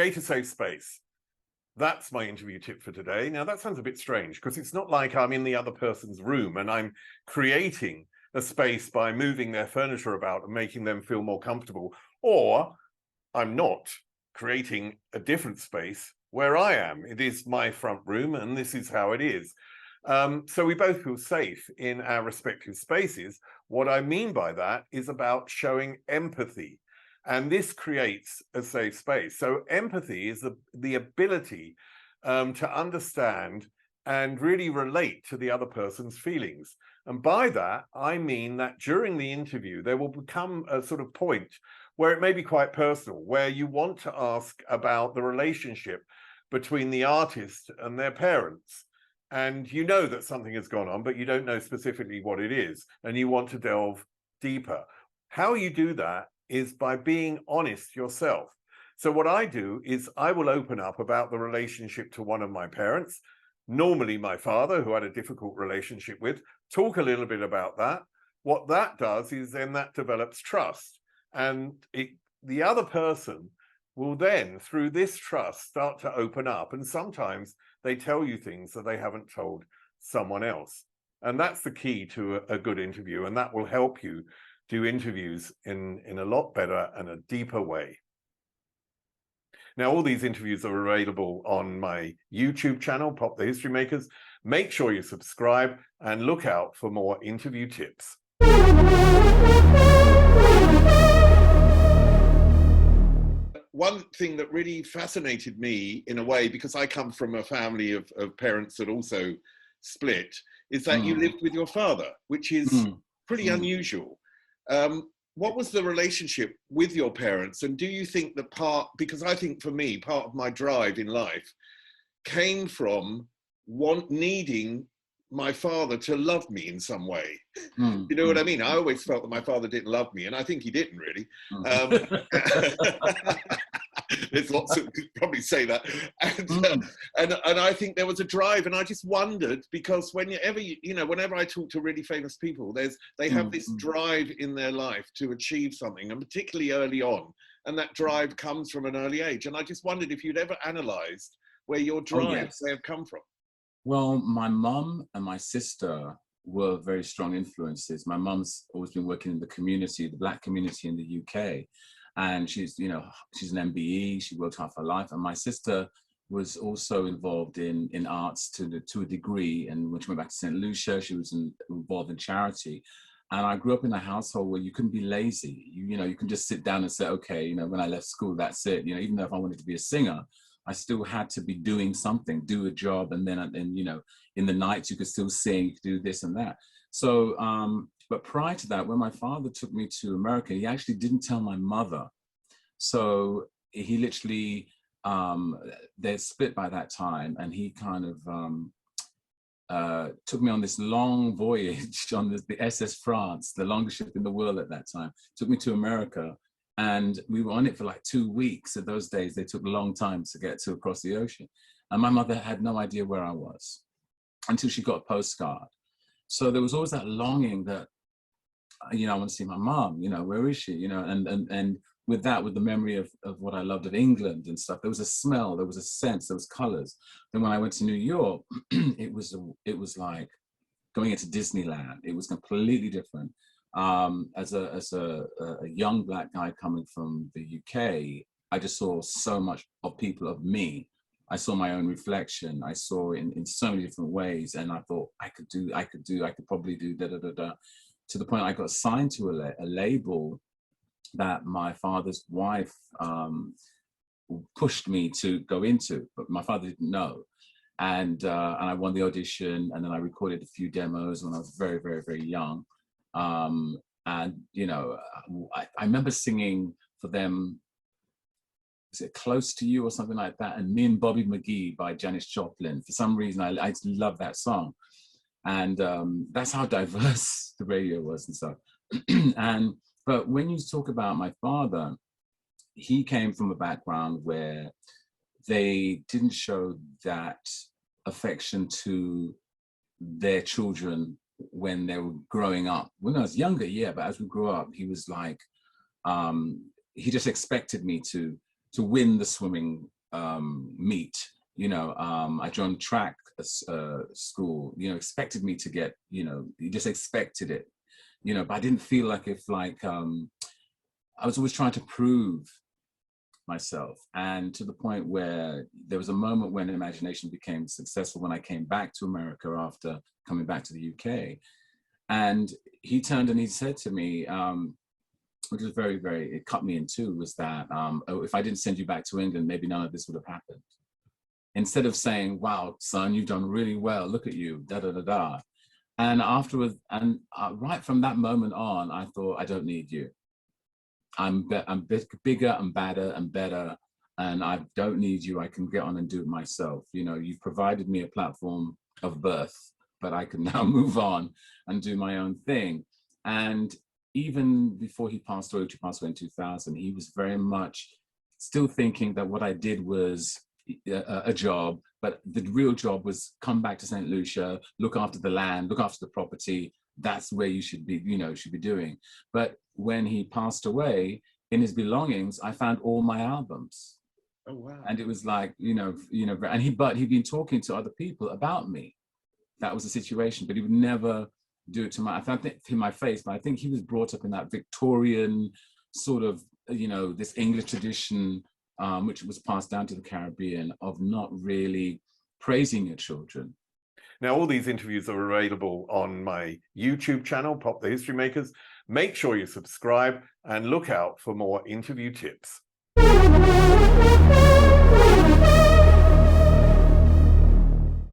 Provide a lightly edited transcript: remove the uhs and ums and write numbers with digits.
create a safe space. That's my interview tip for today. Now, that sounds a bit strange because it's not like I'm in the other person's room and I'm creating a space by moving their furniture about and making them feel more comfortable, or I'm not creating a different space where I am. It is my front room and this is how it is. So we both feel safe in our respective spaces. What I mean by that is about showing empathy. And this creates a safe space. So empathy is the ability to understand and really relate to the other person's feelings. And by that, I mean that during the interview, there will become a sort of point where it may be quite personal, where you want to ask about the relationship between the artist and their parents. And you know that something has gone on, but you don't know specifically what it is. And you want to delve deeper. How you do that is by being honest yourself. So what I do is I will open up about the relationship to one of my parents, normally my father, who I had a difficult relationship with, talk a little bit about that. What that does is then that develops trust. And the other person will then, through this trust, start to open up. And sometimes they tell you things that they haven't told someone else. And that's the key to a good interview. And that will help you do interviews in a lot better and a deeper way. Now, all these interviews are available on my YouTube channel, Pop the History Makers. Make sure you subscribe and look out for more interview tips. One thing that really fascinated me in a way, because I come from a family of parents that also split, is that you lived with your father, which is pretty unusual. What was the relationship with your parents? And do you think that because I think for me, part of my drive in life came from needing my father to love me in some way. You know what I mean? I always felt that my father didn't love me, and I think he didn't really. There's lots of probably say that, and I think there was a drive, and I just wondered, because whenever I talk to really famous people, they have this drive in their life to achieve something, and particularly early on, and that drive comes from an early age. And I just wondered if you'd ever analysed where your drives may have come from. Well, my mum and my sister were very strong influences. My mum's always been working in the community, the Black community in the UK. And she's an MBE, she worked half her life. And my sister was also involved in arts to a degree. And when she went back to St. Lucia, she was involved in charity. And I grew up in a household where you couldn't be lazy. You can just sit down and say, okay, when I left school, that's it. Even though if I wanted to be a singer, I still had to be doing something, do a job. And then in the nights, you could still sing, you could do this and that. So, but prior to that, when my father took me to America, he actually didn't tell my mother. So he literally, they're split by that time. And he kind of took me on this long voyage on the SS France, the longest ship in the world at that time, took me to America. And we were on it for like 2 weeks. In those days, they took a long time to get to across the ocean. And my mother had no idea where I was until she got a postcard. So there was always that longing that, I want to see my mom, where is she? And with that, with the memory of what I loved of England and stuff, there was a smell, there was a sense, there was colors. Then when I went to New York, it was like going into Disneyland. It was completely different. As a young Black guy coming from the UK, I just saw so much of people of me. I saw my own reflection. I saw it in so many different ways, and I thought I could probably do da da da da. To the point I got signed to a label that my father's wife pushed me to go into, but my father didn't know. And I won the audition, and then I recorded a few demos when I was very, very, very young. And I remember singing for them, is it Close to You or something like that, and Me and Bobby McGee by Janis Joplin. For some reason, I love that song. And that's how diverse the radio was and stuff. But when you talk about my father, he came from a background where they didn't show that affection to their children when they were growing up. When I was younger, yeah, but as we grew up, he was like, he just expected me to win the swimming meet. I joined track school, expected me to get, you just expected it, but I didn't feel like I was always trying to prove myself. And to the point where there was a moment when imagination became successful when I came back to America after coming back to the UK. And he turned and he said to me, which was very, very, it cut me in two, was that, oh, if I didn't send you back to England, maybe none of this would have happened. Instead of saying, wow, son, you've done really well, look at you, da, da, da, da. And afterwards, and right from that moment on, I thought, I don't need you. I'm bigger and badder and better, and I don't need you. I can get on and do it myself. You've provided me a platform of birth, but I can now move on and do my own thing. And even before he passed away, which he passed away in 2000, he was very much still thinking that what I did was a job, but the real job was come back to St. Lucia, look after the land, look after the property. That's where you should be, should be doing. But when he passed away, in his belongings, I found all my albums. Oh, wow. And it was like, but he'd been talking to other people about me. That was the situation, but he would never do it to my face, but I think he was brought up in that Victorian sort of, this English tradition, which was passed down to the Caribbean, of not really praising your children. Now, all these interviews are available on my YouTube channel, Pop the History Makers. Make sure you subscribe and look out for more interview tips.